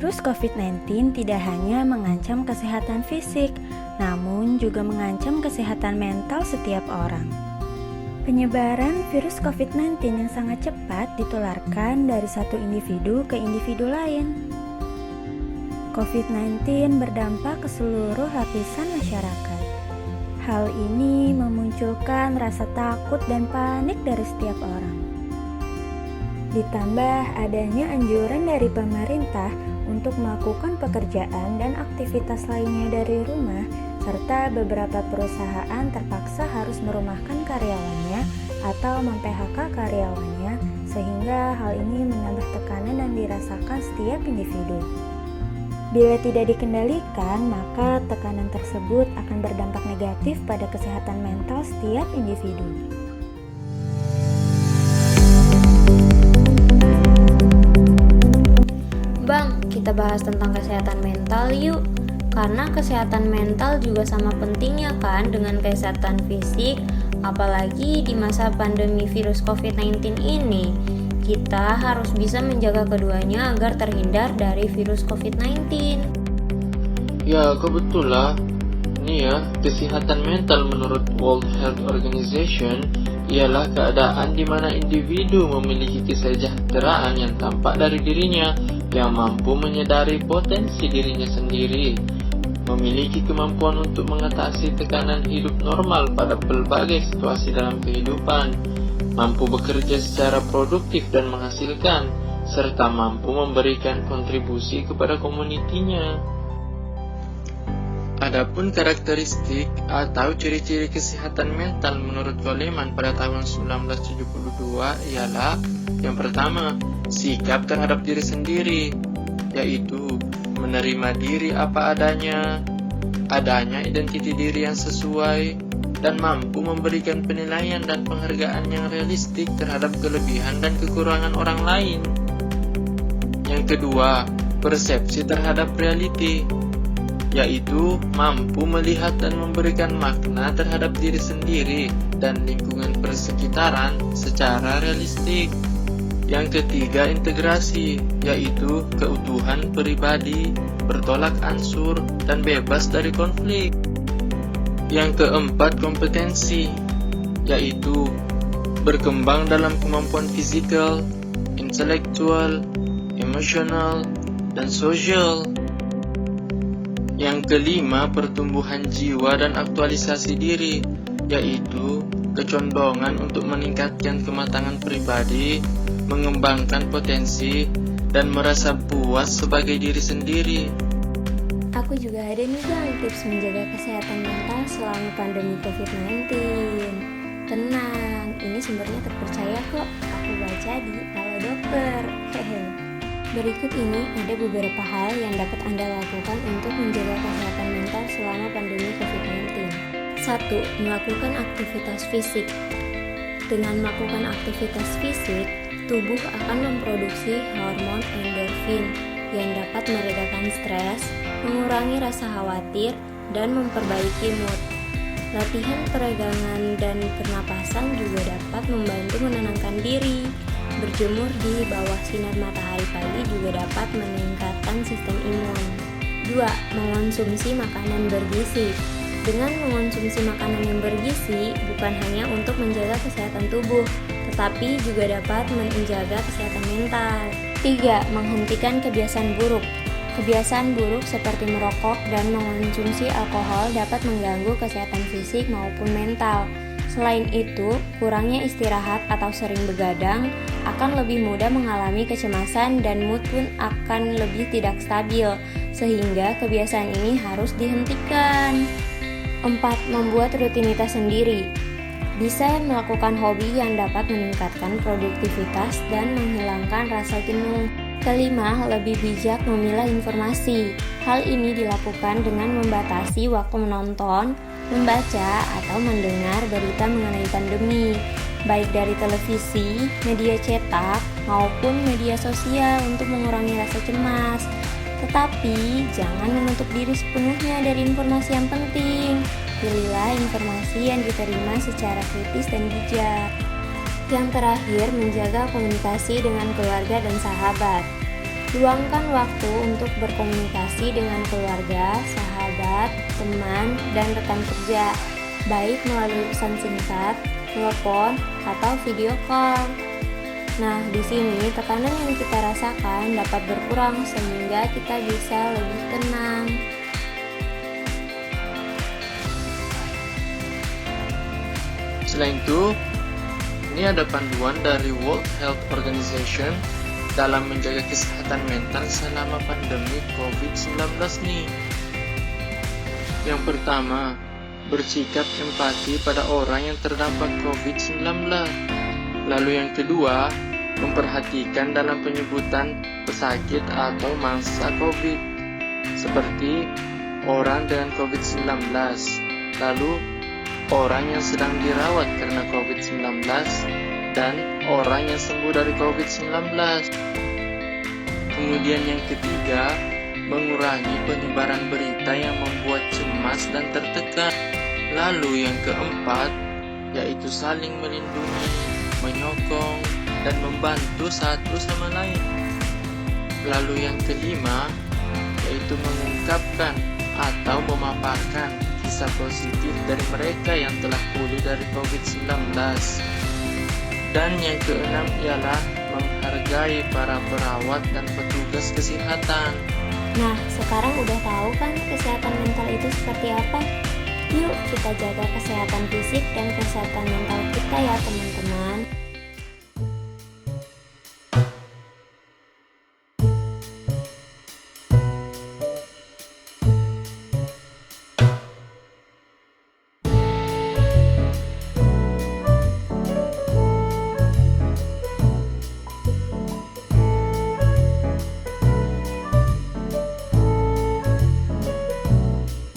Virus COVID-19 tidak hanya mengancam kesehatan fisik, namun juga mengancam kesehatan mental setiap orang. Penyebaran virus COVID-19 yang sangat cepat ditularkan dari satu individu ke individu lain. COVID-19 berdampak ke seluruh lapisan masyarakat. Hal ini memunculkan rasa takut dan panik dari setiap orang. Ditambah adanya anjuran dari pemerintah untuk melakukan pekerjaan dan aktivitas lainnya dari rumah, serta beberapa perusahaan terpaksa harus merumahkan karyawannya atau mem-PHK karyawannya, sehingga hal ini menambah tekanan yang dirasakan setiap individu. Bila tidak dikendalikan, maka tekanan tersebut akan berdampak negatif pada kesehatan mental setiap individu. Bang, kita bahas tentang kesehatan mental yuk. Karena kesehatan mental juga sama pentingnya kan dengan kesehatan fisik, apalagi di masa pandemi virus COVID-19 ini. Kita harus bisa menjaga keduanya agar terhindar dari virus COVID-19. Ya, kebetulan. Nih ya, kesehatan mental menurut World Health Organization ialah keadaan di mana individu memiliki kesejahteraan yang tampak dari dirinya, yang mampu menyadari potensi dirinya sendiri, memiliki kemampuan untuk mengatasi tekanan hidup normal pada berbagai situasi dalam kehidupan, mampu bekerja secara produktif dan menghasilkan, serta mampu memberikan kontribusi kepada komunitinya. Adapun karakteristik atau ciri-ciri kesehatan mental menurut Goleman pada tahun 1972 ialah: yang pertama, sikap terhadap diri sendiri, yaitu menerima diri apa adanya identiti diri yang sesuai, dan mampu memberikan penilaian dan penghargaan yang realistik terhadap kelebihan dan kekurangan orang lain. Yang kedua, persepsi terhadap realiti, yaitu mampu melihat dan memberikan makna terhadap diri sendiri dan lingkungan persekitaran secara realistik. Yang ketiga, integrasi, yaitu keutuhan pribadi, bertolak ansur, dan bebas dari konflik. Yang keempat, kompetensi, yaitu berkembang dalam kemampuan fisikal, intelektual, emosional, dan sosial. Yang kelima, pertumbuhan jiwa dan aktualisasi diri, yaitu kecondongan untuk meningkatkan kematangan pribadi, mengembangkan potensi, dan merasa puas sebagai diri sendiri. Aku juga ada nih bang tips menjaga kesehatan mental selama pandemi COVID-19. Tenang, ini sumbernya terpercaya kok. Aku baca di Halo Dokter. Hehe. Berikut ini ada beberapa hal yang dapat Anda lakukan untuk menjaga kesehatan mental selama pandemi COVID-19. 1. Melakukan aktivitas fisik. Dengan melakukan aktivitas fisik, tubuh akan memproduksi hormon endorfin yang dapat meredakan stres, mengurangi rasa khawatir, dan memperbaiki mood. Latihan peregangan dan pernapasan juga dapat membantu menenangkan diri. Berjemur di bawah sinar matahari pagi juga dapat meningkatkan sistem imun. 2. Mengonsumsi makanan bergizi. Dengan mengonsumsi makanan yang bergizi bukan hanya untuk menjaga kesehatan tubuh, tetapi juga dapat menjaga kesehatan mental. 3. Menghentikan kebiasaan buruk. Kebiasaan buruk seperti merokok dan mengonsumsi alkohol dapat mengganggu kesehatan fisik maupun mental. Selain itu, kurangnya istirahat atau sering begadang akan lebih mudah mengalami kecemasan dan mood pun akan lebih tidak stabil, sehingga kebiasaan ini harus dihentikan. 4. Membuat rutinitas sendiri. Bisa melakukan hobi yang dapat meningkatkan produktivitas dan menghilangkan rasa jenuh. 5. Lebih bijak memilah informasi. Hal ini dilakukan dengan membatasi waktu menonton, membaca, atau mendengar berita mengenai pandemi, baik dari televisi, media cetak, maupun media sosial untuk mengurangi rasa cemas. Tetapi, jangan menutup diri sepenuhnya dari informasi yang penting. Pilihlah informasi yang diterima secara kritis dan bijak. Yang terakhir, menjaga komunikasi dengan keluarga dan sahabat. Luangkan waktu untuk berkomunikasi dengan keluarga, sahabat, teman, dan rekan kerja, baik melalui pesan singkat, telepon, atau video call. Nah, di sini tekanan yang kita rasakan dapat berkurang sehingga kita bisa lebih tenang. Selain itu, ini ada panduan dari World Health Organization dalam menjaga kesehatan mental selama pandemi COVID-19 nih. Yang pertama, bersikap empati pada orang yang terdampak COVID-19. Lalu yang kedua, memperhatikan dalam penyebutan pesakit atau mangsa COVID, seperti orang dengan COVID-19, lalu orang yang sedang dirawat karena COVID-19, dan orang yang sembuh dari COVID-19. Kemudian yang ketiga, mengurangi penyebaran berita yang membuat cemas dan tertekan. Lalu yang keempat, yaitu saling melindungi, menyokong, dan membantu satu sama lain. Lalu yang kelima, yaitu mengungkapkan atau memaparkan kisah positif dari mereka yang telah pulih dari COVID-19. Dan yang keenam ialah menghargai para perawat dan petugas kesehatan. Nah, sekarang udah tahu kan kesehatan mental itu seperti apa? Yuk kita jaga kesehatan fisik dan kesehatan mental kita ya teman-teman.